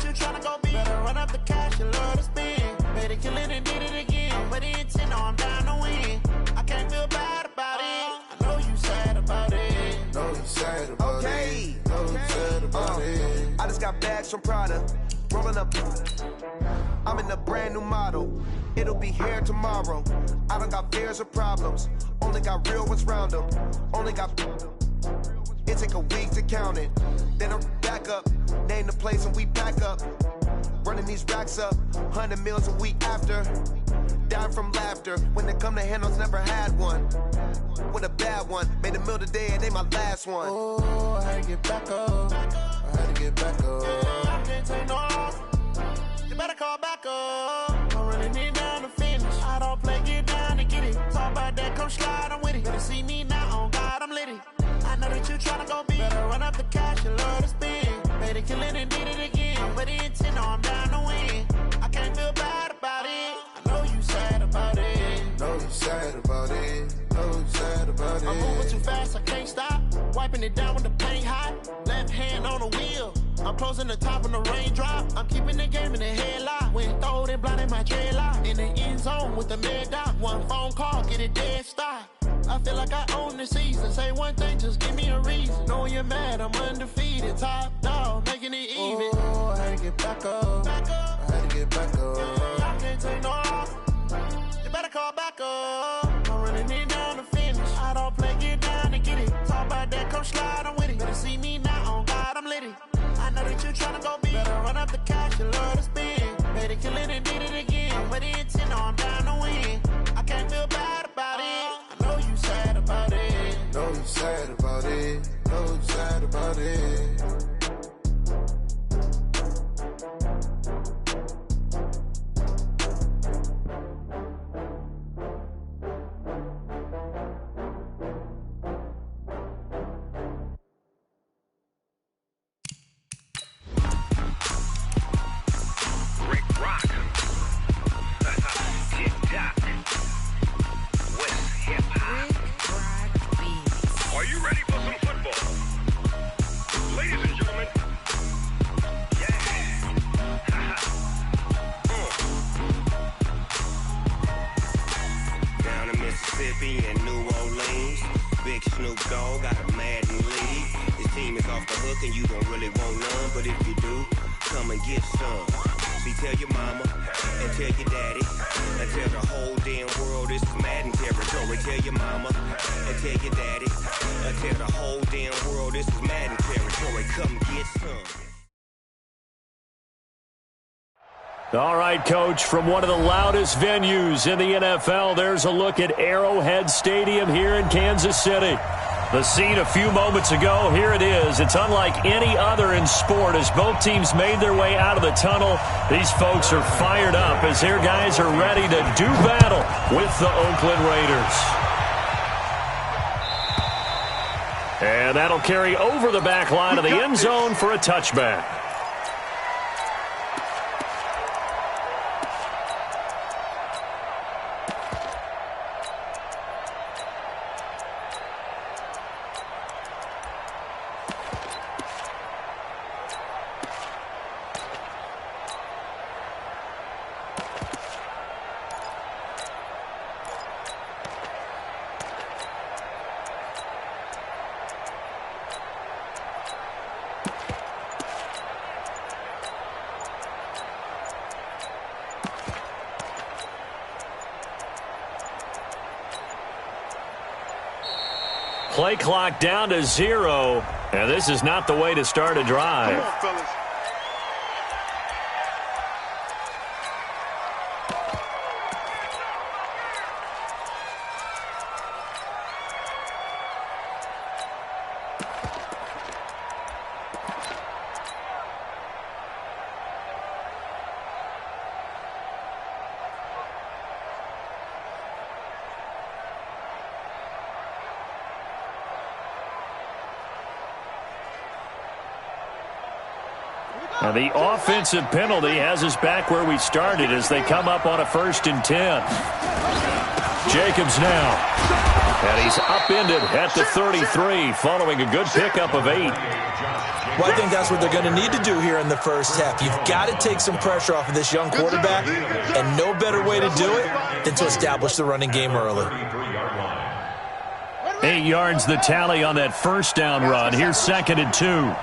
you tryna go be. Better run up the cash, you love to spend. Better kill it and did it again. But the intent, no, I'm down to win. I can't feel bad about it. I know you sad about it. Know you sad about it. Know you sad about it. I just got bags from Prada. Rolling up. I'm in a brand new model. It'll be here tomorrow. I don't got fears or problems. Only got real ones round them. Only got. It take a week to count it. Then I'm back up. Name the place and we pack up. Running these racks up. 100 meals a week after. Dying from laughter. When it come to handles, never had one. With a bad one. Made a meal today and they my last one. Oh, I had to get back up. I had to get back up. I can't take no loss. You better call back up. I'm running it down to finish. I don't play, get down to get it. Talk about that, come slide, I'm with it. Better see me now, on God, I'm litty. I know that you tryna go be. Better run up the cash, you love to spend. Better kill it and did it again. But the intent, no, I'm down to win. I can't feel bad about it. I know you sad about it. Know you sad about it. Know you sad about it. I'm moving too fast, I can't stop. Wiping it down with the paint hot. Left hand on the wheel. I'm closing the top when the raindrop. I'm keeping the game in the headlock. When throwed and blinded my dreadlock. In the end zone with the mad dot. One phone call, get it dead stop. I feel like I own the season. Say one thing, just give me a reason. Knowing you're mad, I'm undefeated. Top dog, making it even. Oh, I had to get back up. I had to get back up. I can't take no loss. You better call back up. I'm running it down to finish. I don't play, get down to get it. Talk about that, come slide, I'm with it. Better see me now, on God, I'm litty. I know that you tryna go be. Better run up the cash, you love to spend. Better kill it and did it again. But the intent, no, I'm down to win. I can't feel bad about it. I know you sad about it. Know you sad about it. Know you sad about it. And New Orleans, Big Snoop Dogg got a Madden league. His team is off the hook and you don't really want none, but if you do, come and get some. See, tell your mama and tell your daddy and tell the whole damn world this is Madden territory. Tell your mama and tell your daddy and tell the whole damn world this is Madden territory. Come get some. All right, Coach, from one of the loudest venues in the NFL, there's a look at Arrowhead Stadium here in Kansas City. The scene a few moments ago, here it is. It's unlike any other in sport as both teams made their way out of the tunnel. These folks are fired up as their guys are ready to do battle with the Oakland Raiders. And that'll carry over the back line of the end zone for a touchback. Play clock down to 0, and this is not the way to start a drive. Come on, fellas. And the offensive penalty has us back where we started as they come up on a 1st and 10. Jacobs now. And he's upended at the 33 following a good pickup of 8. Well, I think that's what they're going to need to do here in the first half. You've got to take some pressure off of this young quarterback, and no better way to do it than to establish the running game early. 8 yards the tally on that first down run. Here's 2nd and 2.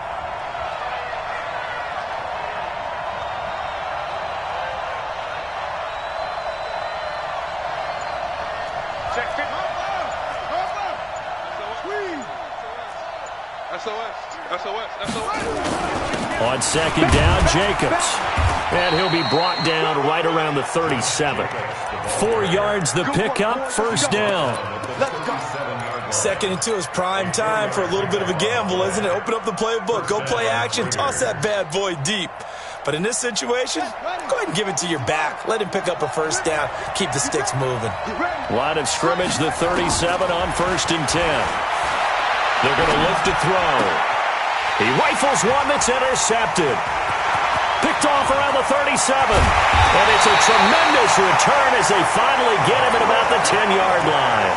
On 2nd down, Jacobs. And he'll be brought down right around the 37. 4 yards the pickup, first down. 2nd and 2 is prime time for a little bit of a gamble, isn't it? Open up the playbook, go play action, toss that bad boy deep. But in this situation, go ahead and give it to your back. Let him pick up a first down. Keep the sticks moving. Line of scrimmage, the 37 on 1st and 10. They're going to look to throw. He rifles one that's intercepted. Picked off around the 37. And it's a tremendous return as they finally get him at about the 10-yard line.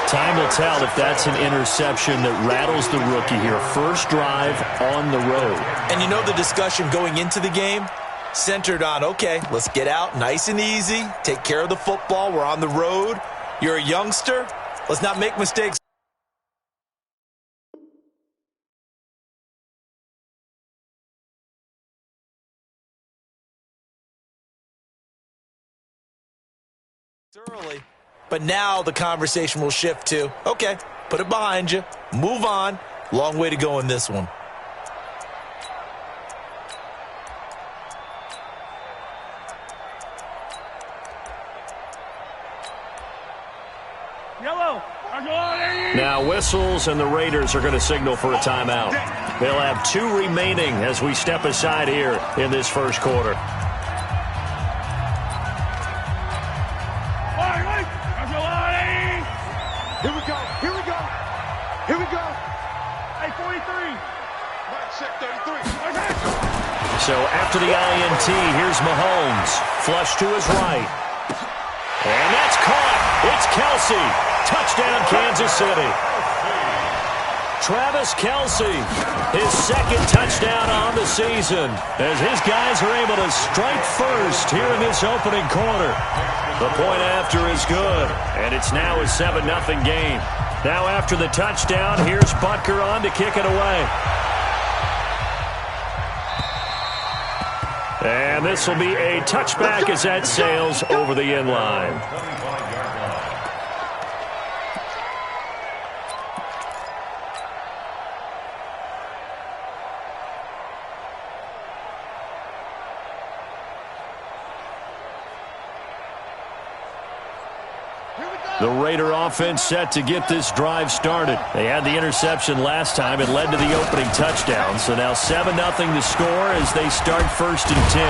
Time will tell if that's an interception that rattles the rookie here. First drive on the road. And you know the discussion going into the game? Centered on, okay, let's get out nice and easy. Take care of the football. We're on the road. You're a youngster. Let's not make mistakes. Early, but now the conversation will shift to, okay, put it behind you, move on. Long way to go in this one. Now whistles, and the Raiders are going to signal for a timeout. They'll have 2 remaining as we step aside here in this first quarter. So after the INT, here's Mahomes. Flush to his right. And that's caught. It's Kelsey. Touchdown, Kansas City. Travis Kelsey, his 2nd touchdown on the season, as his guys are able to strike first here in this opening quarter. The point after is good, and it's now a 7-0 game. Now after the touchdown, here's Butker on to kick it away. And this will be a touchback as that sails over the end line. The Raider offense set to get this drive started. They had the interception last time. It led to the opening touchdown. So now 7-0 to score as they start 1st and 10.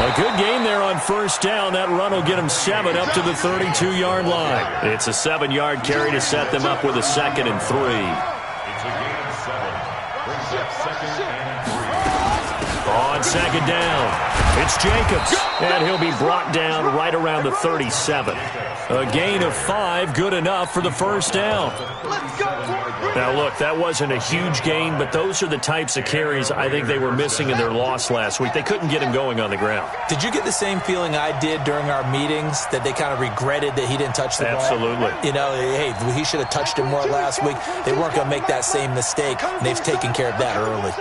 A good game there on first down. That run will get them 7 up to the 32-yard line. It's a 7-yard carry to set them up with a 2nd and 3. On 2nd down, it's Jacobs, and he'll be brought down right around the 37. A gain of 5, good enough for the first down. Now, look, that wasn't a huge gain, but those are the types of carries I think they were missing in their loss last week. They couldn't get him going on the ground. Did you get the same feeling I did during our meetings, that they kind of regretted that he didn't touch the ball? Absolutely. You know, hey, he should have touched it more last week. They weren't going to make that same mistake, and they've taken care of that early.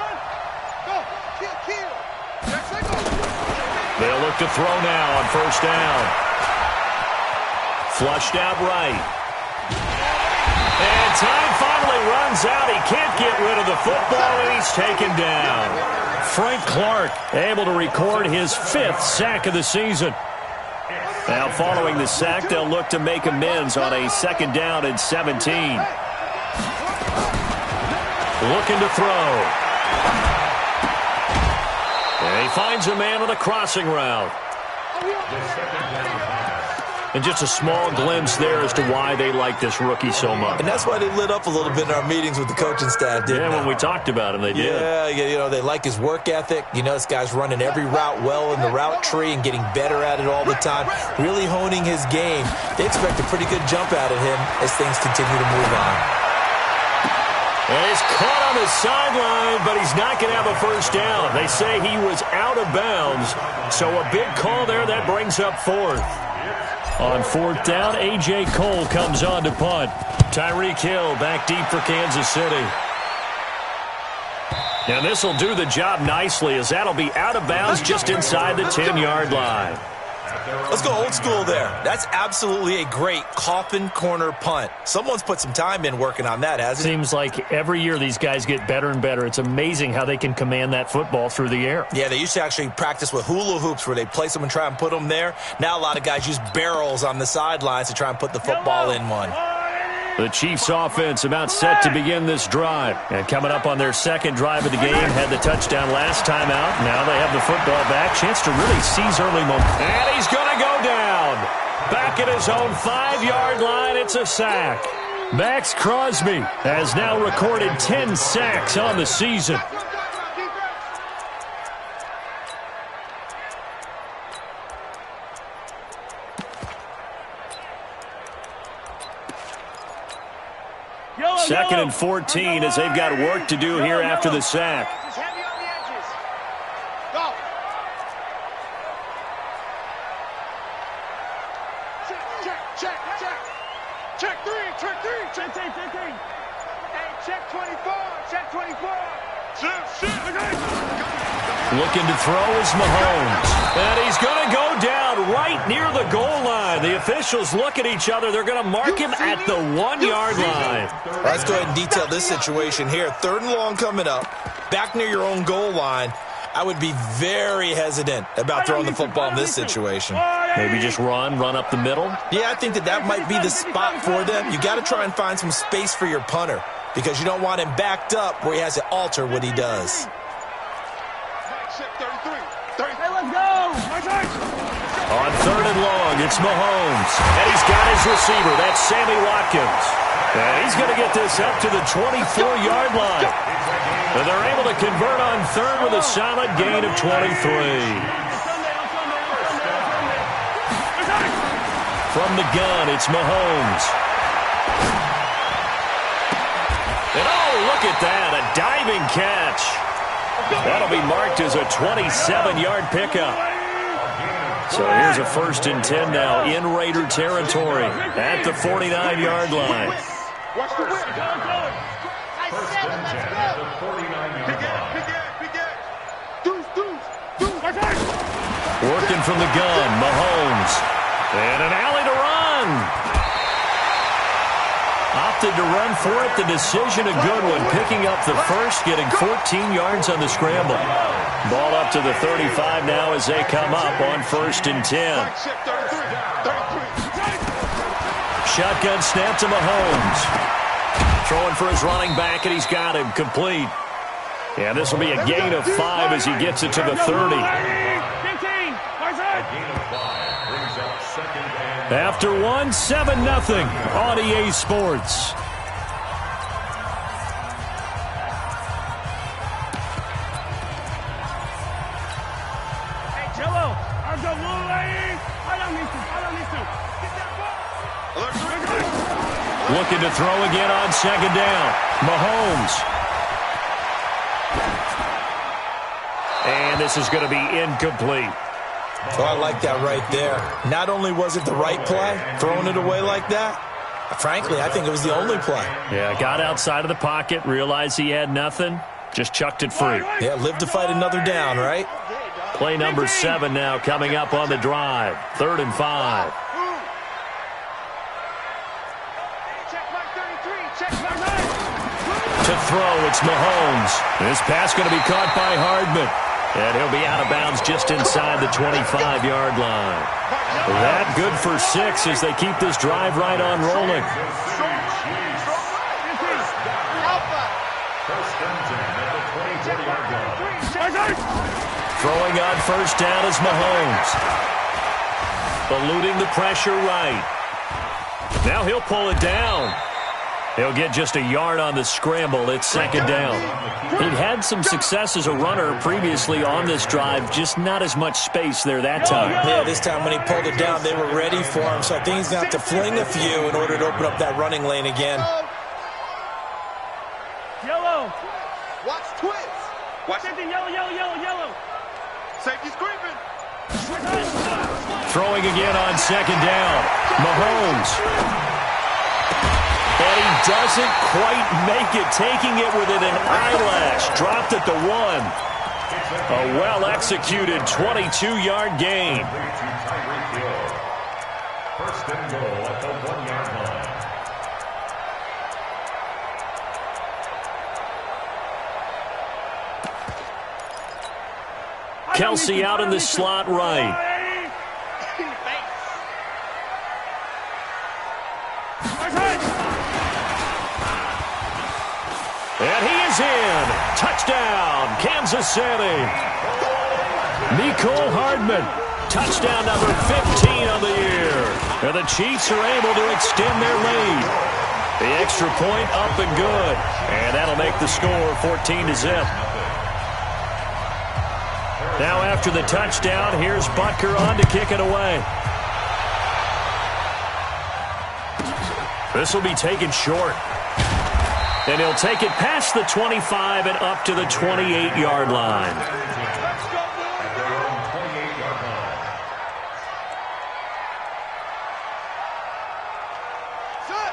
They'll look to throw now on first down. Flushed out right. And time finally runs out. He can't get rid of the football, and he's taken down. Frank Clark able to record his 5th sack of the season. Now following the sack, they'll look to make amends on a 2nd down and 17. Looking to throw. And he finds a man on the crossing route. And just a small glimpse there as to why they like this rookie so much. And that's why they lit up a little bit in our meetings with the coaching staff, didn't they? When we talked about him, they did. Yeah, they like his work ethic. This guy's running every route well in the route tree and getting better at it all the time, really honing his game. They expect a pretty good jump out of him as things continue to move on. And he's caught on the sideline, but he's not going to have a first down. They say he was out of bounds, so a big call there that brings up fourth. On fourth down, A.J. Cole comes on to punt. Tyreek Hill back deep for Kansas City. And this will do the job nicely, as that'll be out of bounds just inside the 10-yard line. Let's go old school there. That's absolutely a great coffin corner punt. Someone's put some time in working on that, hasn't it? Seems like every year these guys get better and better. It's amazing how they can command that football through the air. Yeah, they used to actually practice with hula hoops where they place them and try and put them there. Now a lot of guys use barrels on the sidelines to try and put the football in one. The Chiefs offense about set to begin this drive. And coming up on their second drive of the game, had the touchdown last time out. Now they have the football back. Chance to really seize early momentum. And he's going to go down. Back at his own 5-yard line, it's a sack. Max Crosby has now recorded 10 sacks on the season. Second and 14 as they've got work to do here after the sack. Heavy on the edges. Go. Check. Check three. Hey, check 24. Check 24. Looking to throw is Mahomes. And he's going to go down right near the goal line. The officials look at each other. They're going to mark him at the 1-yard line. Let's go ahead and detail this situation here. 3rd and long coming up. Back near your own goal line. I would be very hesitant about throwing the football in this situation. Maybe just run up the middle? Yeah, I think that might be the spot for them. You got to try and find some space for your punter because you don't want him backed up where he has to alter what he does. Hey, let's go. On 3rd and long, it's Mahomes. And he's got his receiver. That's Sammy Watkins. And he's going to get this up to the 24-yard line. And they're able to convert on 3rd with a solid gain of 23. From the gun, it's Mahomes. And oh, look at that, a diving catch. That'll be marked as a 27-yard pickup. So here's a 1st and 10 now in Raider territory at the 49-yard line. Watch the whip. I said it, let's go. Working from the gun, Mahomes. And an alley to run. Opted to run for it. The decision a good one. Picking up the first, getting 14 yards on the scramble. Ball up to the 35 now as they come up on 1st and 10. Shotgun snap to Mahomes. Throwing for his running back, and he's got him complete. And this will be a gain of 5 as he gets it to the 30. After 1, 7-0 on EA Sports. Hey, Jello, I'll go little lane. I don't need to. Get that ball. Looking to throw again on 2nd down. Mahomes. And this is going to be incomplete. Oh, I like that right there. Not only was it the right play, throwing it away like that, frankly, I think it was the only play. Yeah, got outside of the pocket, realized he had nothing, just chucked it free. Yeah, live to fight another down, right? Play number 7 now coming up on the drive. 3rd and 5. To throw, it's Mahomes. This pass going to be caught by Hardman. And he'll be out of bounds just inside the 25-yard line. That good for 6 as they keep this drive right on rolling. Throwing on 1st down is Mahomes. eluding the pressure right. Now he'll pull it down. He'll get just a yard on the scramble. It's second down. He'd had some success as a runner previously on this drive, just not as much space there that time. Yeah, this time when he pulled it down, they were ready for him, so I think he's going to have to fling a few in order to open up that running lane again. Yellow. Watch twist. Watch it. Yellow. Safety's creeping. Throwing again on second down. Mahomes. And he doesn't quite make it, taking it within an eyelash. Dropped at the 1. A well-executed 22-yard gain. First and goal at the 1-yard line. Kelsey out in the slot right. And he is in. Touchdown, Kansas City. Mecole Hardman, touchdown number 15 on the year. And the Chiefs are able to extend their lead. The extra point up and good. And that'll make the score 14-0. Now after the touchdown, here's Butker on to kick it away. This will be taken short. And he'll take it past the 25 and up to the 28-yard line.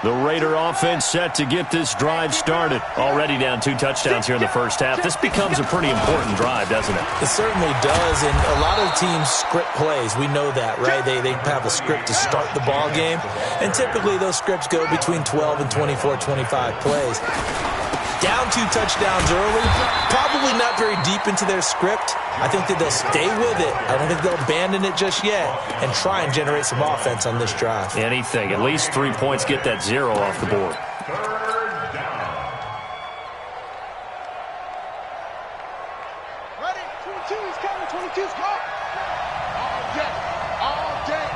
The Raider offense set to get this drive started. Already down 2 touchdowns here in the first half. This becomes a pretty important drive, doesn't it? It certainly does, and a lot of the teams script plays. We know that, right? They have a script to start the ball game, and typically those scripts go between 12 and 24, 25 plays. Down 2 touchdowns early, probably not very deep into their script. I think that they'll stay with it. I don't think they'll abandon it just yet and try and generate some offense on this drive. Anything. At least 3 points, get that 0 off the board. Third down. Ready? 22's coming. 22's gone. All day.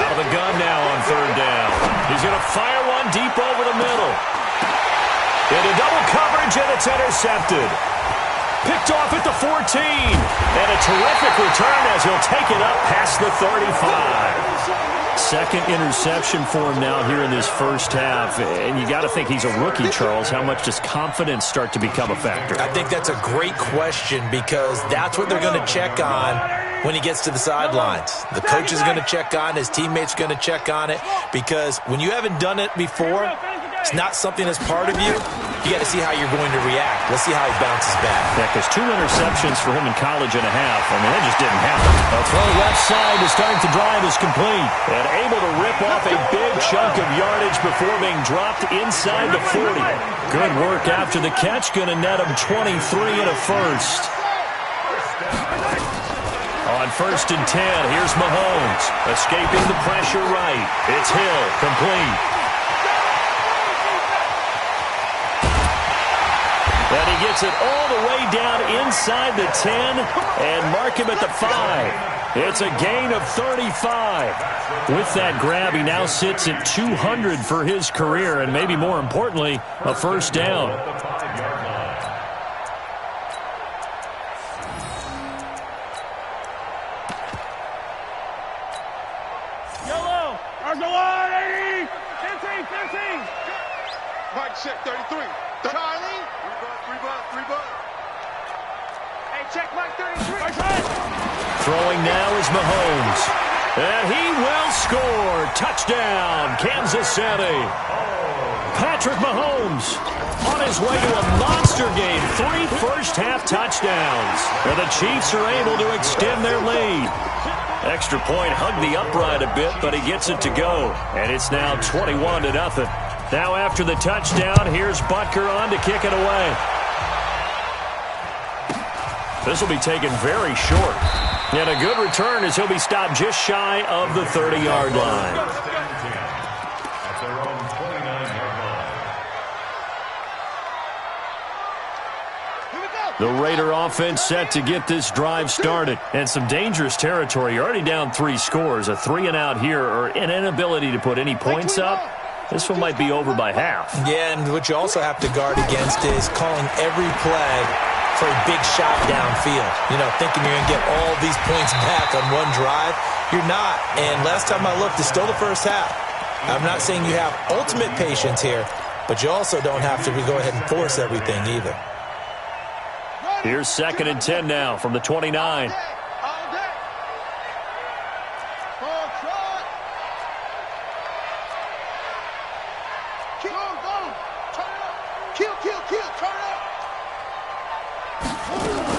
Out of the gun now on third down. He's going to fire one deep over the middle. Into double coverage, and it's intercepted. Picked off at the 14. And a terrific return as he'll take it up past the 35. Second interception for him now here in this first half. And you got to think he's a rookie, Charles. How much does confidence start to become a factor? I think that's a great question because that's what they're going to check on when he gets to the sidelines. The coach is going to check on, his teammates are going to check on it, because when you haven't done it before, it's not something that's part of you. You got to see how you're going to react. Let's see how he bounces back. Yeah, because 2 interceptions for him in college and a half. I mean, that just didn't happen. A throw left side to start the drive is complete. And able to rip off a big chunk of yardage before being dropped inside the 40. Good work after the catch. Going to net him 23 and a first. On 1st and 10, here's Mahomes. Escaping the pressure right. It's Hill, complete. And he gets it all the way down inside the 10 and mark him at the 5. It's a gain of 35. With that grab, he now sits at 200 for his career, and maybe more importantly, a first down. Yellow. Argo 80. 15. Mike check 33. Charlie. 3 bucks. Hey, check Mike 33. Throwing now is Mahomes. And he will score. Touchdown, Kansas City. Patrick Mahomes on his way to a monster game. 3 first-half touchdowns. And the Chiefs are able to extend their lead. Extra point hugged the upright a bit, but he gets it to go. And it's now 21-0. Now after the touchdown, here's Butker on to kick it away. This will be taken very short. And a good return as he'll be stopped just shy of the 30-yard line. At their own 29-yard line. Here we go. The Raider offense set to get this drive started. And some dangerous territory. You're already down 3 scores. A 3-and-out here or an inability to put any points up. This one might be over by half. Yeah, and what you also have to guard against is calling every play for a big shot downfield. You know, thinking you're going to get all these points back on one drive. You're not. And last time I looked, it's still the first half. I'm not saying you have ultimate patience here, but you also don't have to go ahead and force everything either. Here's 2nd and 10 now from the 29.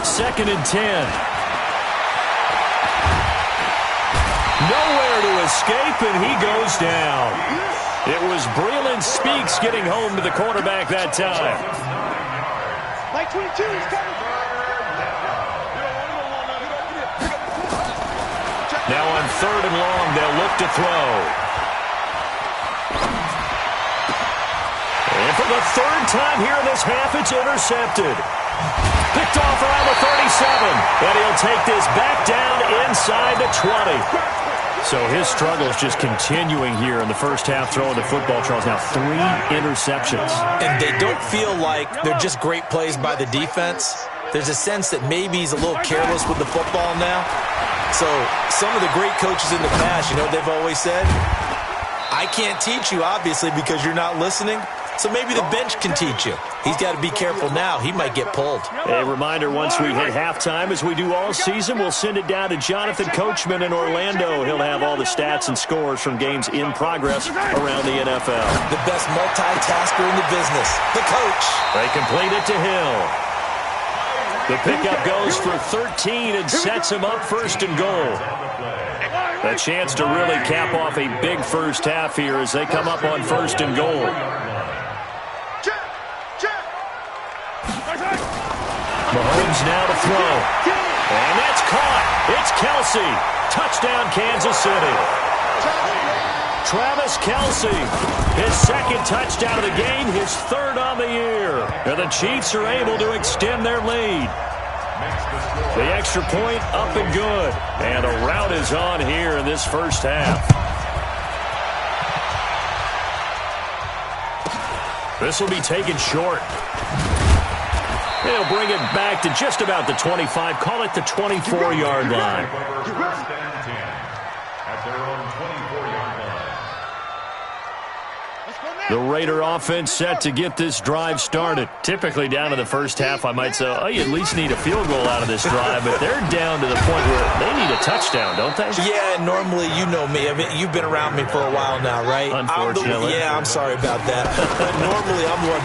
Second and 10. Nowhere to escape, and he goes down. It was Breland Speaks getting home to the quarterback that time. Like 22, he's coming. Now on 3rd and long, they'll look to throw. And for the 3rd time here in this half, it's intercepted. Picked off around the 37, and he'll take this back down inside the 20. So his struggle is just continuing here in the first half throwing the football. Charles, now 3 interceptions. And they don't feel like they're just great plays by the defense. There's a sense that maybe he's a little careless with the football now. So some of the great coaches in the past, you know what they've always said? I can't teach you, obviously, because you're not listening. So maybe the bench can teach you. He's got to be careful now. He might get pulled. A reminder, once we hit halftime, as we do all season, we'll send it down to Jonathan Coachman in Orlando. He'll have all the stats and scores from games in progress around the NFL. The best multitasker in the business, the coach. They complete it to Hill. The pickup goes for 13 and sets him up 1st and goal. A chance to really cap off a big first half here as they come up on 1st and goal. Mahomes now to throw. And that's caught. It's Kelsey. Touchdown, Kansas City. Travis Kelsey, his 2nd touchdown of the game, his 3rd on the year. And the Chiefs are able to extend their lead. The extra point up and good. And a rout is on here in this first half. This will be taken short. They'll bring it back to just about the 25. Call it the 24-yard line. First and 10 at their own 24-yard line. The Raider offense set to get this drive started. Typically down to the first half, I might say, oh, you at least need a field goal out of this drive, but they're down to the point where they need a touchdown, don't they? Yeah, normally, you know me. I mean, you've been around me for a while now, right? Unfortunately. I'm sorry about that. But normally, I'm the one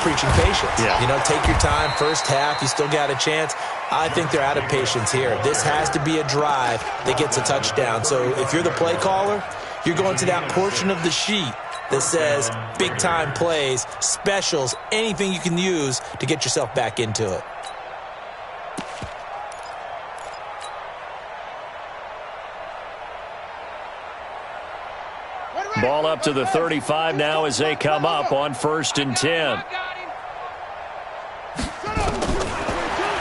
preaching patience. Yeah. You know, take your time. First half, you still got a chance. I think they're out of patience here. This has to be a drive that gets a touchdown. So if you're the play caller, you're going to that portion of the sheet that says big-time plays, specials, anything you can use to get yourself back into it. Ball up to the 35 now as they come up on 1st and 10.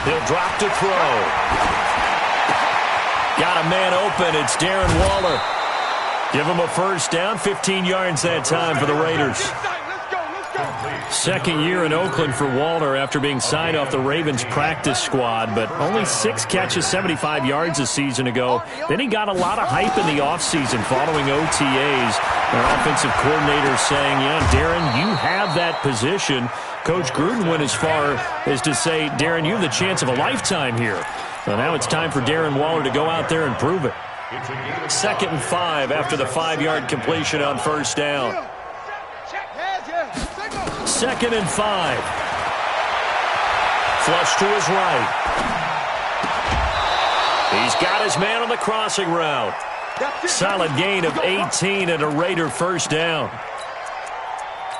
He'll drop to throw. Got a man open. It's Darren Waller. Give him a first down, 15 yards that time for the Raiders. 2nd year in Oakland for Waller after being signed off the Ravens practice squad, but only 6 catches, 75 yards a season ago. Then he got a lot of hype in the offseason following OTAs. Their offensive coordinator saying, Darren, you have that position. Coach Gruden went as far as to say, Darren, you have the chance of a lifetime here. So now it's time for Darren Waller to go out there and prove it. 2nd and 5 after the 5-yard completion on 1st down. 2nd and 5. Flush to his right. He's got his man on the crossing route. Solid gain of 18 and a Raider first down.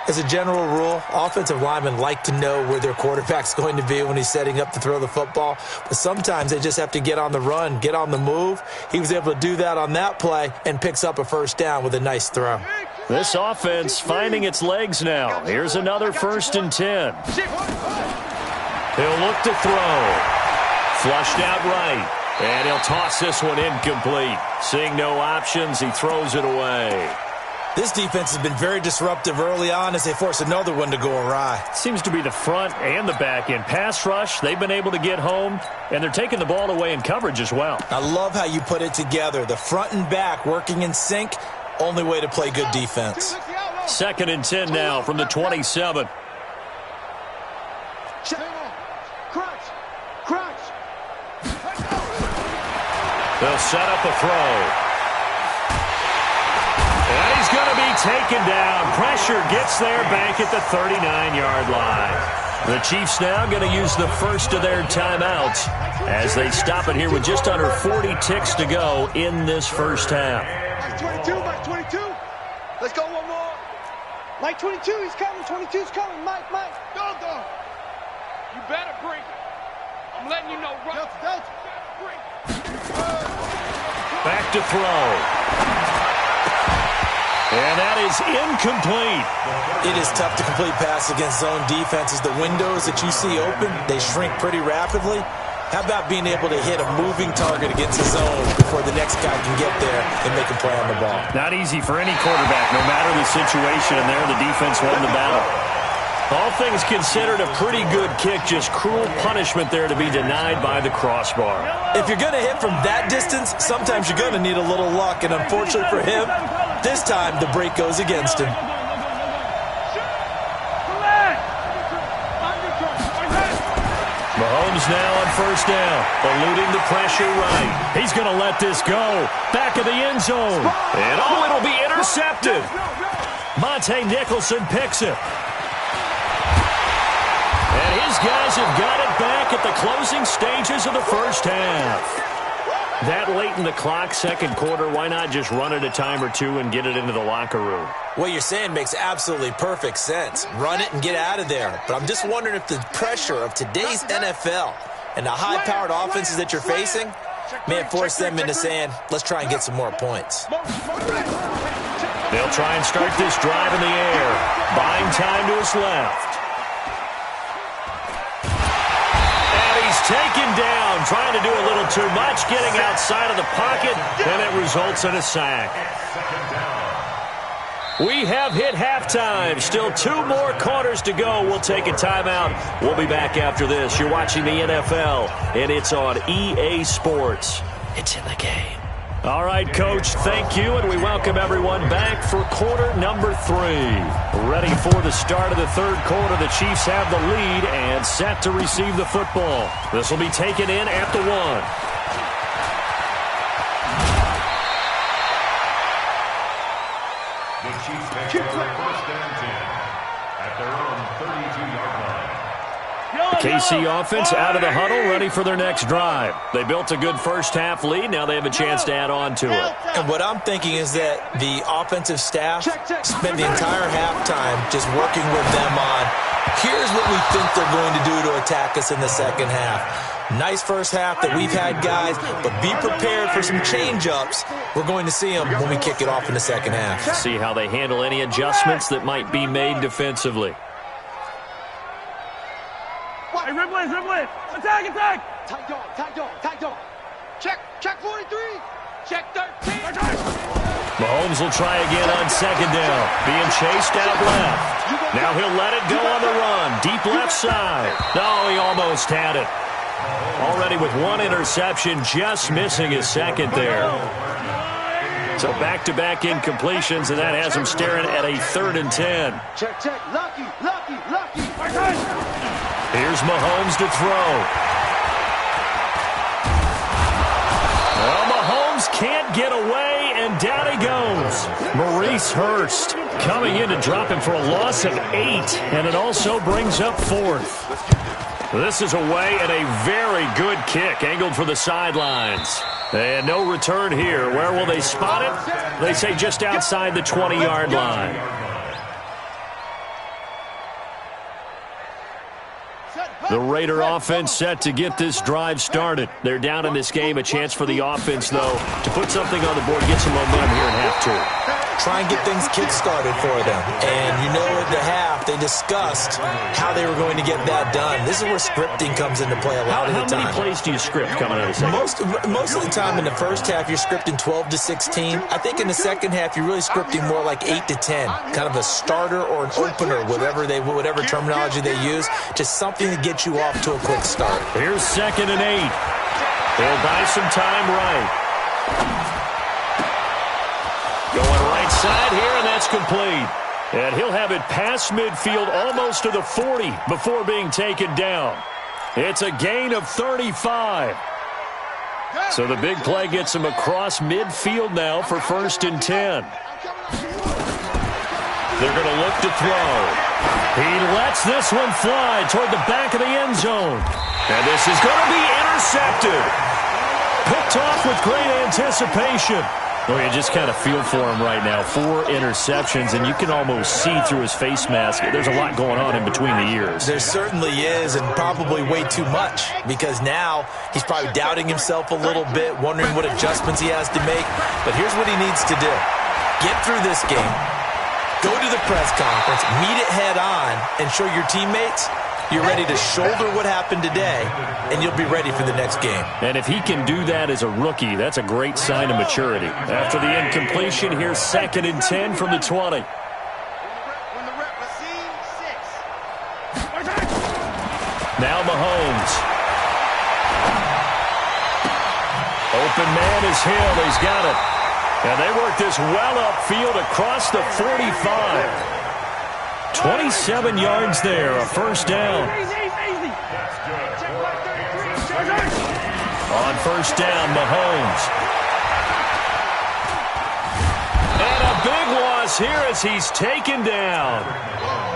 As a general rule, offensive linemen like to know where their quarterback's going to be when he's setting up to throw the football. But sometimes they just have to get on the run, get on the move. He was able to do that on that play and picks up a first down with a nice throw. This offense finding its legs now. Here's another 1st and 10. He'll look to throw. Flushed out right. And he'll toss this one incomplete. Seeing no options, he throws it away. This defense has been very disruptive early on as they force another one to go awry. Seems to be the front and the back end. Pass rush, they've been able to get home, and they're taking the ball away in coverage as well. I love how you put it together. The front and back working in sync, only way to play good defense. 2nd and 10 now from the 27. They'll set up a throw. And he's going to be taken down. Pressure gets there back at the 39-yard line. The Chiefs now going to use the first of their timeouts as they stop it here with just under 40 ticks to go in this first half. Mike 22, Mike 22. Let's go one more. Mike 22, he's coming. 22's coming. Mike. Go. You better bring it. I'm letting you know right. Delta. Bring it. Back to throw. And that is incomplete. It is tough to complete pass against zone defenses. The windows that you see open, they shrink pretty rapidly. How about being able to hit a moving target against the zone before the next guy can get there and make a play on the ball? Not easy for any quarterback, no matter the situation, and there the defense won the battle. All things considered, a pretty good kick, just cruel punishment there to be denied by the crossbar. If you're going to hit from that distance, sometimes you're going to need a little luck, and unfortunately for him, this time the break goes against him. Mahomes now on first down, eluding the pressure right. He's going to let this go. Back of the end zone. And it'll be intercepted. Monte Nicholson picks it. And his guys have got it back at the closing stages of the first half. That late in the clock, second quarter, why not just run it a time or two and get it into the locker room? What you're saying makes absolutely perfect sense. Run it and get out of there. But I'm just wondering if the pressure of today's NFL and the high-powered offenses that you're facing may have forced them into saying, let's try and get some more points. They'll try and start this drive in the air. Buying time to his left. Taken down, trying to do a little too much, getting outside of the pocket, and it results in a sack. We have hit halftime. Still 2 more quarters to go. We'll take a timeout. We'll be back after this. You're watching the NFL, and it's on EA Sports. It's in the game. All right, Coach, thank you, and we welcome everyone back for quarter number 3. Ready for the start of the third quarter. The Chiefs have the lead and set to receive the football. This will be taken in at the 1. The Chiefs take over first and 10 at their own 32-yard line. KC offense out of the huddle, ready for their next drive. They built a good first-half lead. Now they have a chance to add on to it. And what I'm thinking is that the offensive staff spend the entire halftime just working with them on, here's what we think they're going to do to attack us in the second half. Nice first half that we've had, guys, but be prepared for some change-ups. We're going to see them when we kick it off in the second half. See how they handle any adjustments that might be made defensively. Hey, ribble in. Attack. Tight dog. Check 43. Check 13. Mahomes will try again on second down. Being chased out left. Now he'll let it go on the run. Deep left side. No, he almost had it. Already with 1 interception, just missing his second there. So back-to-back incompletions, and that has him staring at a 3rd and 10. Check. Lucky. Here's Mahomes to throw. Well, Mahomes can't get away, and down he goes. Maurice Hurst coming in to drop him for a loss of 8, and it also brings up 4th. This is away, and a very good kick angled for the sidelines. And no return here. Where will they spot it? They say just outside the 20-yard line. The Raider offense set to get this drive started. They're down in this game. A chance for the offense, though, to put something on the board, get some momentum here in half 2. try and get things kick-started for them. And you know at the half, they discussed how they were going to get that done. This is where scripting comes into play a lot of the time. How many plays do you script coming out of the second? Most of the time in the first half, you're scripting 12 to 16. I think in the second half, you're really scripting more like 8 to 10. Kind of a starter or an opener, whatever terminology they use. Just something to get you off to a quick start. Here's 2nd and 8. They'll buy some time right. Going right side here, and that's complete. And he'll have it past midfield almost to the 40 before being taken down. It's a gain of 35. So the big play gets him across midfield now for 1st and 10. They're going to look to throw. He lets this one fly toward the back of the end zone. And this is going to be intercepted. Picked off with great anticipation. Well, you just kind of feel for him right now. 4 interceptions, and you can almost see through his face mask. There's a lot going on in between the ears. There certainly is, and probably way too much, because now he's probably doubting himself a little bit, wondering what adjustments he has to make. But here's what he needs to do. Get through this game. Go to the press conference, meet it head on, and show your teammates you're ready to shoulder what happened today, and you'll be ready for the next game. And if he can do that as a rookie, that's a great sign of maturity. After the incompletion, here's 2nd and 10 from the 20. Now Mahomes. Open man is Hill. He's got it. And they work this well upfield across the 45. 27 yards there, a 1st down. On 1st down, Mahomes. And a big loss here as he's taken down.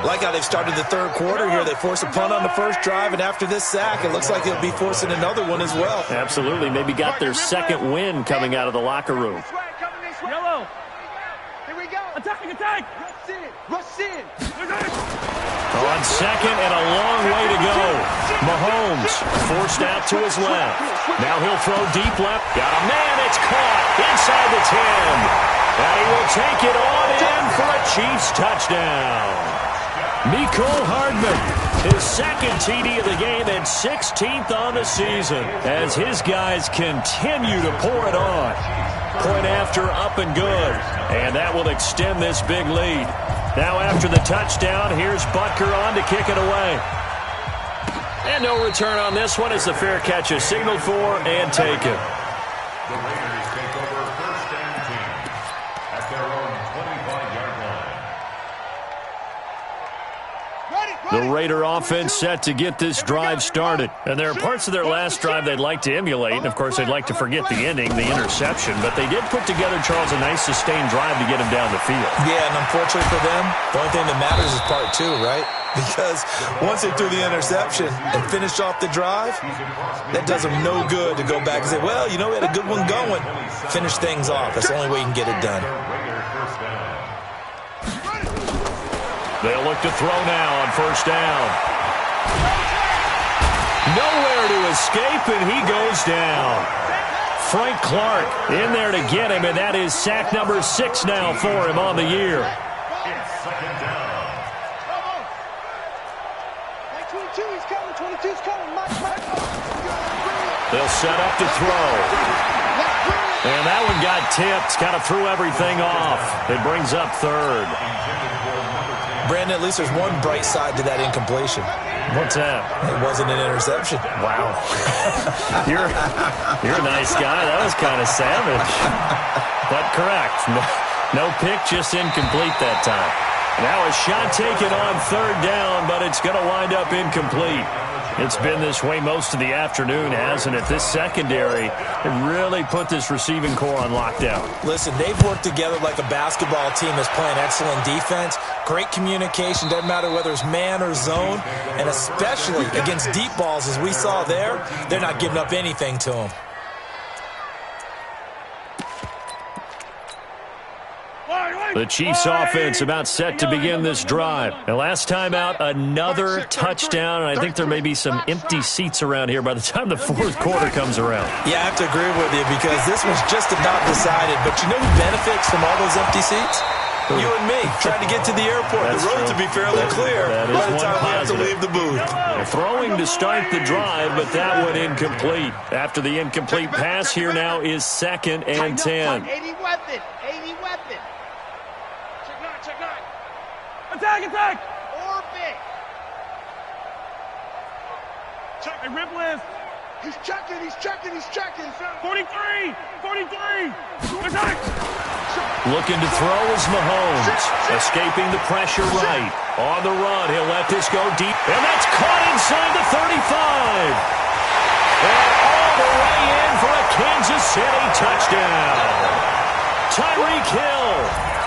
Like how they've started the 3rd quarter here. They force a punt on the first drive, and after this sack, it looks like they'll be forcing another one as well. Absolutely. Maybe got their 2nd win coming out of the locker room. Yellow. Here we go. Attacking, attack. Rush in. On 2nd and a long way to go. Mahomes forced out to his left. Now he'll throw deep left. Got a man. It's caught inside the 10. And he will take it on in for a Chiefs touchdown. Mecole Hardman, his 2nd TD of the game and 16th on the season as his guys continue to pour it on. Point after up and good. And that will extend this big lead. Now after the touchdown, here's Butker on to kick it away. And no return on this one as the fair catch is signaled for and taken. The Raiders take over 1st and 10 at their own 25-yard line. The Raider offense set to get this drive started. And there are parts of their last drive they'd like to emulate. And, of course, they'd like to forget the ending, the interception. But they did put together, Charles, a nice sustained drive to get him down the field. Yeah, and unfortunately for them, the only thing that matters is part 2, right? Because once they threw the interception and finished off the drive, that does them no good to go back and say, well, you know, we had a good one going. Finish things off. That's the only way you can get it done. They'll look to throw now on 1st down. Nowhere to escape, and he goes down. Frank Clark in there to get him, and that is sack number 6 now for him on the year. It's 2nd down. 22, he's coming. 22's coming. Mike. They'll set up to throw. And that one got tipped, kind of threw everything off. It brings up 3rd. Brandon, at least there's one bright side to that incompletion. What's that? It wasn't an interception. Wow. You're a nice guy. That was kind of savage. But correct. No pick, just incomplete that time. Now a shot taken on 3rd down, but it's going to wind up incomplete. It's been this way most of the afternoon, hasn't it? This secondary really put this receiving core on lockdown. Listen, they've worked together like a basketball team that's playing excellent defense. Great communication, doesn't matter whether it's man or zone. And especially against deep balls, as we saw there, they're not giving up anything to them. The Chiefs offense about set to begin this drive. And last time out, another touchdown. And I think there may be some empty seats around here by the time the fourth quarter comes around. Yeah, I have to agree with you because this one's just about decided. But you know who benefits from all those empty seats? You and me, trying to get to the airport. That's the roads true. will be fairly clear by the time we have to positive. leave the booth. Throwing to start the drive, but that one incomplete. After the incomplete pass, here now is 2nd and 10. 80 weapon. 80 weapon. Check nine. Attack. Orbit. Check. Hey, rip list. He's checking. 43. Attack. Looking to throw is Mahomes. Escaping the pressure right. On the run, he'll let this go deep. And that's caught inside the 35. And all the way in for a Kansas City touchdown. Tyreek Hill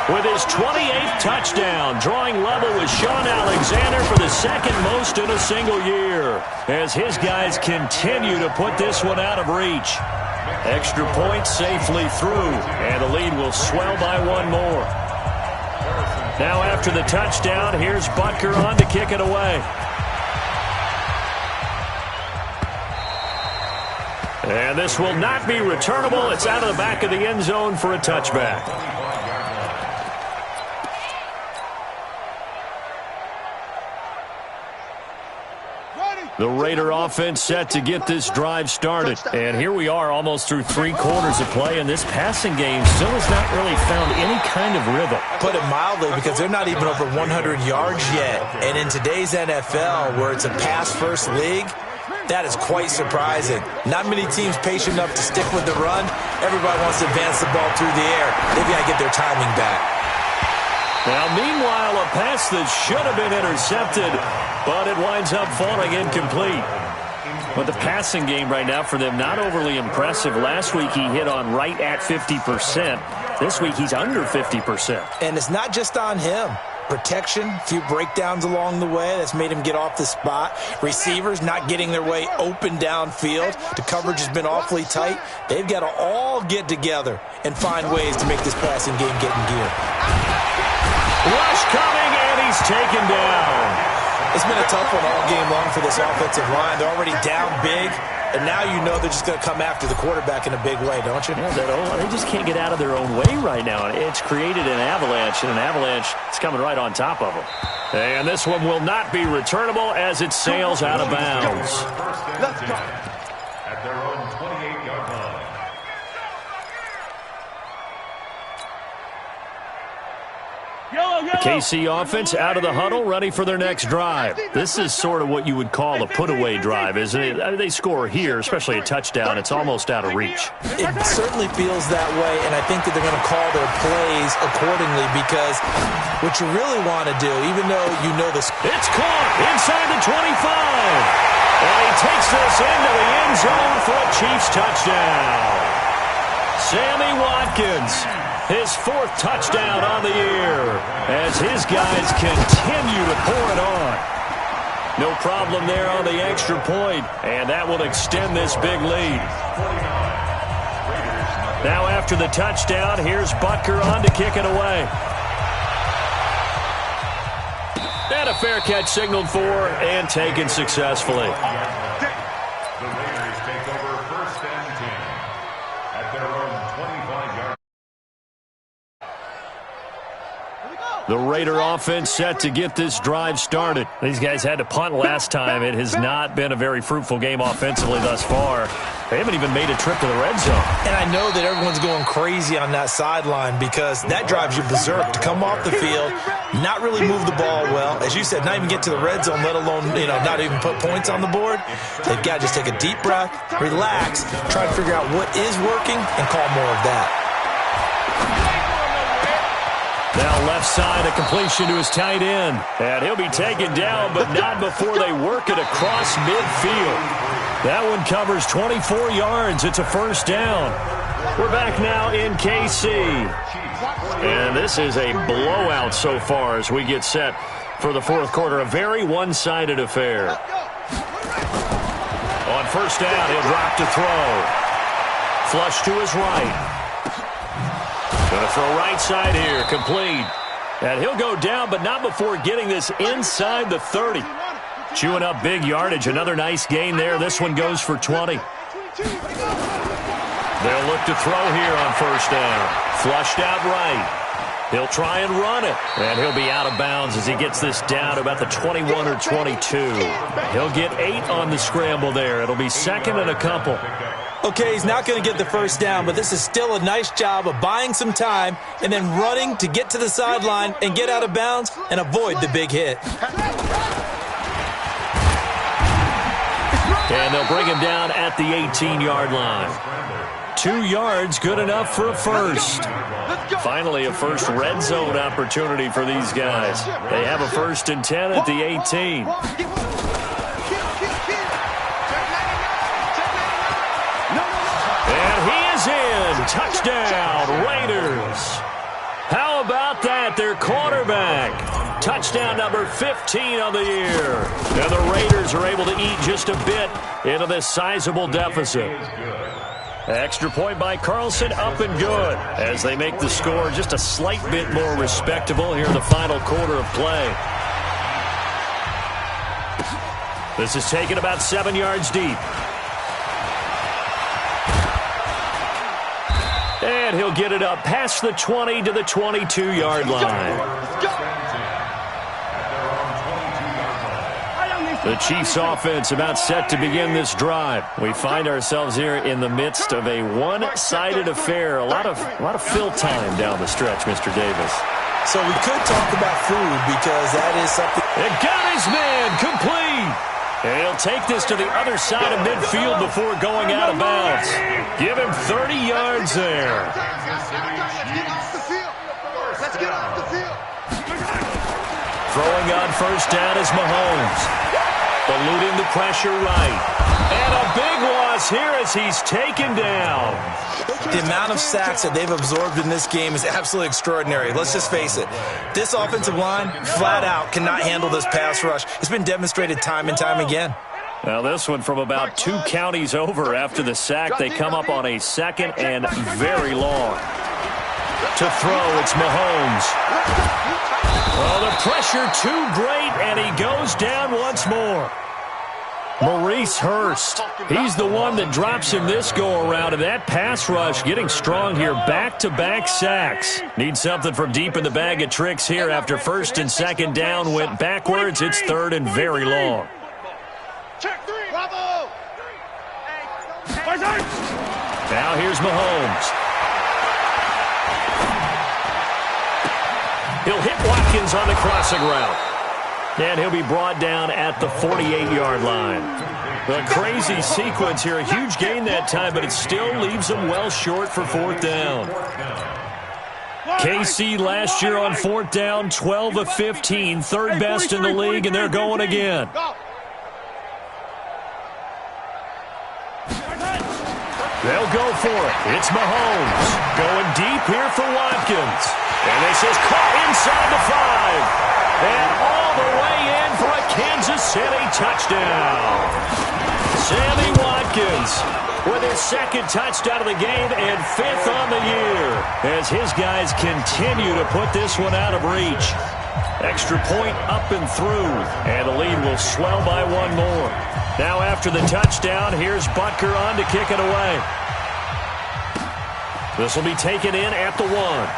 with his 28th touchdown, drawing level with Sean Alexander for the second most in a single year, as his guys continue to put this one out of reach. Extra point safely through, and the lead will swell by one more. Now after the touchdown, here's Butker on to kick it away. And this will not be returnable. It's out of the back of the end zone for a touchback. The Raider offense set to get this drive started. And here we are almost through 3 quarters of play, and this passing game still has not really found any kind of rhythm. Put it mildly, because they're not even over 100 yards yet. And in today's NFL, where it's a pass-first league, that is quite surprising. Not many teams patient enough to stick with the run. Everybody wants to advance the ball through the air. They've got to get their timing back. Now, meanwhile, a pass that should have been intercepted, but it winds up falling incomplete. But the passing game right now for them, not overly impressive. Last week he hit on right at 50%. This week he's under 50%. And it's not just on him. Protection, a few breakdowns along the way that's made him get off the spot. Receivers not getting their way open downfield. The coverage has been awfully tight. They've got to all get together and find ways to make this passing game get in gear. Rush coming, and he's taken down. It's been a tough one all game long for this offensive line. They're already down big, and now you know they're just going to come after the quarterback in a big way, don't you? Yeah, they just can't get out of their own way right now. It's created an avalanche, and an avalanche is coming right on top of them. And this one will not be returnable as it sails out of bounds. Let's go. At their own 28-yard line. The KC offense out of the huddle, ready for their next drive. This is sort of what you would call a put-away drive, isn't it? They score here, especially a touchdown. It's almost out of reach. It certainly feels that way, and I think that they're going to call their plays accordingly, because what you really want to do, even though you know this... It's caught inside the 25. And he takes this into the end zone for a Chiefs touchdown. Sammy Watkins, his 4th touchdown on the year, as his guys continue to pour it on. No problem there on the extra point, and that will extend this big lead. Now after the touchdown, here's Butker on to kick it away. And a fair catch signaled for and taken successfully. The Raiders take over 1st and 10 at their own 25-yard. The Raider offense set to get this drive started. These guys had to punt last time. It has not been a very fruitful game offensively thus far. They haven't even made a trip to the red zone. And I know that everyone's going crazy on that sideline, because that drives you berserk to come off the field, not really move the ball well. As you said, not even get to the red zone, let alone, not even put points on the board. They've got to just take a deep breath, relax, try to figure out what is working, and call more of that. Now left side, a completion to his tight end. And he'll be taken down, but not before they work it across midfield. That one covers 24 yards. It's a 1st down. We're back now in KC. And this is a blowout so far as we get set for the 4th quarter. A very one-sided affair. On 1st down, he'll drop to throw. Flush to his right. Going to throw right side here, complete. And he'll go down, but not before getting this inside the 30. Chewing up big yardage. Another nice gain there. This one goes for 20. They'll look to throw here on first down. Flushed out right. He'll try and run it. And he'll be out of bounds as he gets this down to about the 21 or 22. He'll get 8 on the scramble there. It'll be second and a couple. Okay, he's not going to get the first down, but this is still a nice job of buying some time and then running to get to the sideline and get out of bounds and avoid the big hit. And they'll bring him down at the 18-yard line. 2 yards, good enough for a first. Finally, a first red zone opportunity for these guys. They have a 1st and 10 at the 18. And he is in. Touchdown, Raiders. How about that? Their quarterback. Touchdown number 15 on the year. And the Raiders are able to eat just a bit into this sizable deficit. Extra point by Carlson, up and good, as they make the score just a slight bit more respectable here in the final quarter of play. This is taken about 7 yards deep. And he'll get it up past the 20 to the 22-yard line. The Chiefs offense about set to begin this drive. We find ourselves here in the midst of a one-sided affair. A lot of fill time down the stretch, Mr. Davis. So we could talk about food because that is something. It got his man complete. And he'll take this to the other side of midfield before going out of bounds. Give him 30 yards there. Let's get off the field. Throwing on first down is Mahomes. Eluding the pressure right. And a big loss here as he's taken down. The amount of sacks that they've absorbed in this game is absolutely extraordinary. Let's just face it. This offensive line, flat out, cannot handle this pass rush. It's been demonstrated time and time again. Now this one from about 2 counties over after the sack. They come up on a 2nd and very long. To throw, it's Mahomes. Well, the pressure too great, and he goes down once more. Maurice Hurst, he's the one that drops him this go-around, and that pass rush getting strong here. Back-to-back sacks. Need something from deep in the bag of tricks here after 1st and 2nd down went backwards. It's 3rd and very long. Now here's Mahomes. He'll hit Watkins on the crossing route. And he'll be brought down at the 48-yard line. A crazy sequence here. A huge gain that time, but it still leaves them well short for 4th down. KC last year on 4th down, 12 of 15, 3rd best in the league, and they're going again. They'll go for it. It's Mahomes going deep here for Watkins. And this is caught inside the 5. And all the way in for a Kansas City touchdown. Sammy Watkins with his 2nd touchdown of the game and 5th on the year as his guys continue to put this one out of reach. Extra point up and through, and the lead will swell by 1 more. Now after the touchdown, here's Butker on to kick it away. This will be taken in at the 1.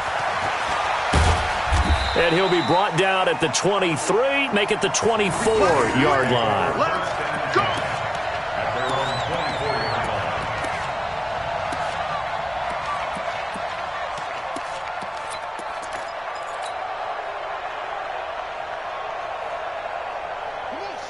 And he'll be brought down at the 23, make it the 24-yard line. Let's go.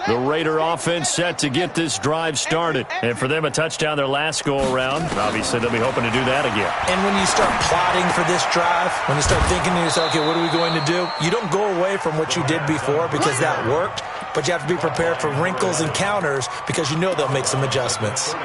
The Raider offense set to get this drive started. And for them, a touchdown their last go-around. Obviously, they'll be hoping to do that again. And when you start plotting for this drive, when you start thinking to yourself, okay, what are we going to do? You don't go away from what you did before because that worked, but you have to be prepared for wrinkles and counters because you know they'll make some adjustments.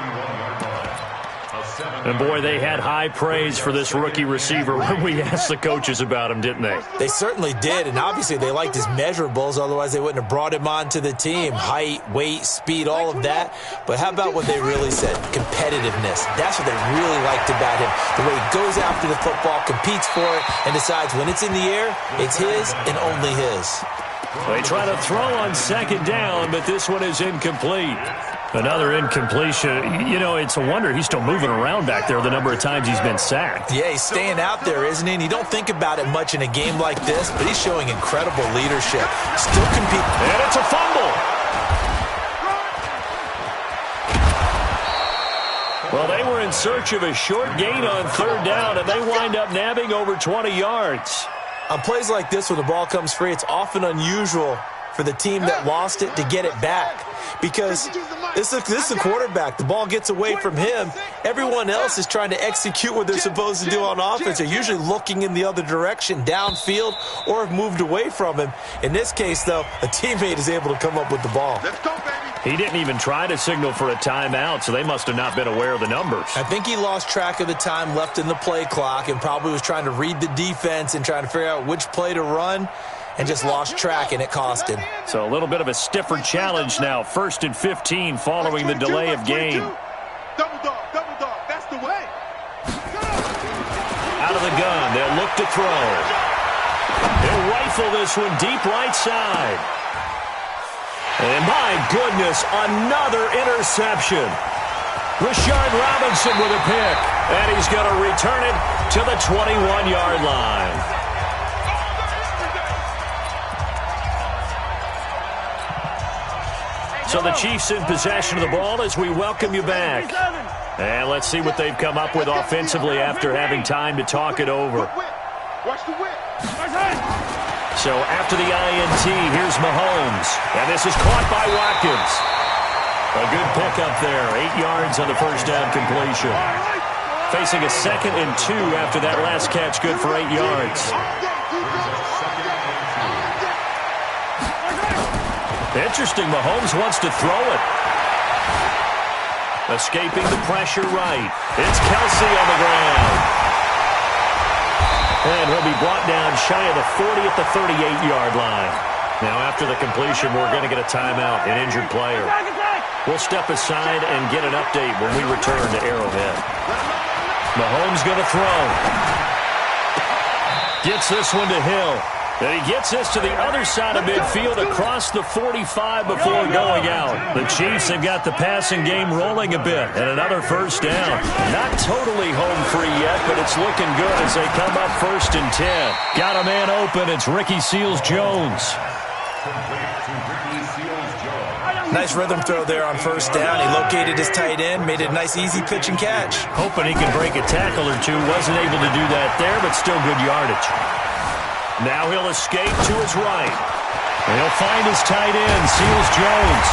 And, boy, they had high praise for this rookie receiver when we asked the coaches about him, didn't they? They certainly did, and obviously they liked his measurables. Otherwise, they wouldn't have brought him onto the team. Height, weight, speed, all of that. But how about what they really said? Competitiveness. That's what they really liked about him. The way he goes after the football, competes for it, and decides when it's in the air, it's his and only his. They try to throw on second down, but this one is incomplete. Another incompletion. You know, it's a wonder he's still moving around back there the number of times he's been sacked. Yeah, he's staying out there, isn't he? And you don't think about it much in a game like this, but he's showing incredible leadership. Still competing. And it's a fumble. Well, they were in search of a short gain on third down, and they wind up nabbing over 20 yards. On plays like this, when the ball comes free, it's often unusual for the team that lost it to get it back. Because this is the quarterback. The ball gets away from him. Everyone else is trying to execute what they're supposed to do on offense. They're usually looking in the other direction, downfield, or have moved away from him. In this case, though, a teammate is able to come up with the ball. Let's go, baby. He didn't even try to signal for a timeout, so they must have not been aware of the numbers. I think he lost track of the time left in the play clock and probably was trying to read the defense and trying to figure out which play to run, and just lost track, and it cost him. So a little bit of a stiffer challenge now. 1st and 15 following the delay of game. Double dog, that's the way. Out of the gun, they'll look to throw. He'll rifle this one deep right side. And my goodness, another interception. Rashard Robinson with a pick. And he's going to return it to the 21-yard line. So the Chiefs in possession of the ball as we welcome you back. And let's see what they've come up with offensively after having time to talk it over. So after the INT, here's Mahomes. And this is caught by Watkins. A good pickup there. 8 yards on the first down completion. Facing a 2nd and 2 after that last catch, good for 8 yards. Interesting, Mahomes wants to throw it. Escaping the pressure right. It's Kelsey on the ground. And he'll be brought down shy of the 40 at the 38-yard line. Now after the completion, we're going to get a timeout, an injured player. We'll step aside and get an update when we return to Arrowhead. Mahomes going to throw. Gets this one to Hill. And he gets this to the other side of midfield across the 45 before going out. The Chiefs have got the passing game rolling a bit. And another first down. Not totally home free yet, but it's looking good as they come up 1st and 10. Got a man open. It's Ricky Seals-Jones. Nice rhythm throw there on first down. He located his tight end, made it a nice easy pitch and catch. Hoping he can break a tackle or two. Wasn't able to do that there, but still good yardage. Now he'll escape to his right. He'll find his tight end, Seals-Jones.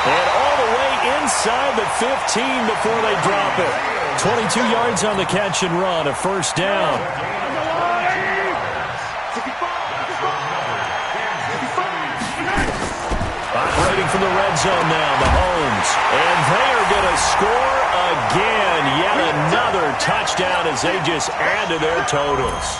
And all the way inside the 15 before they drop it. 22 yards on the catch and run, a first down. Operating from the red zone now, Mahomes. And they are going to score again. Yet another touchdown as they just add to their totals.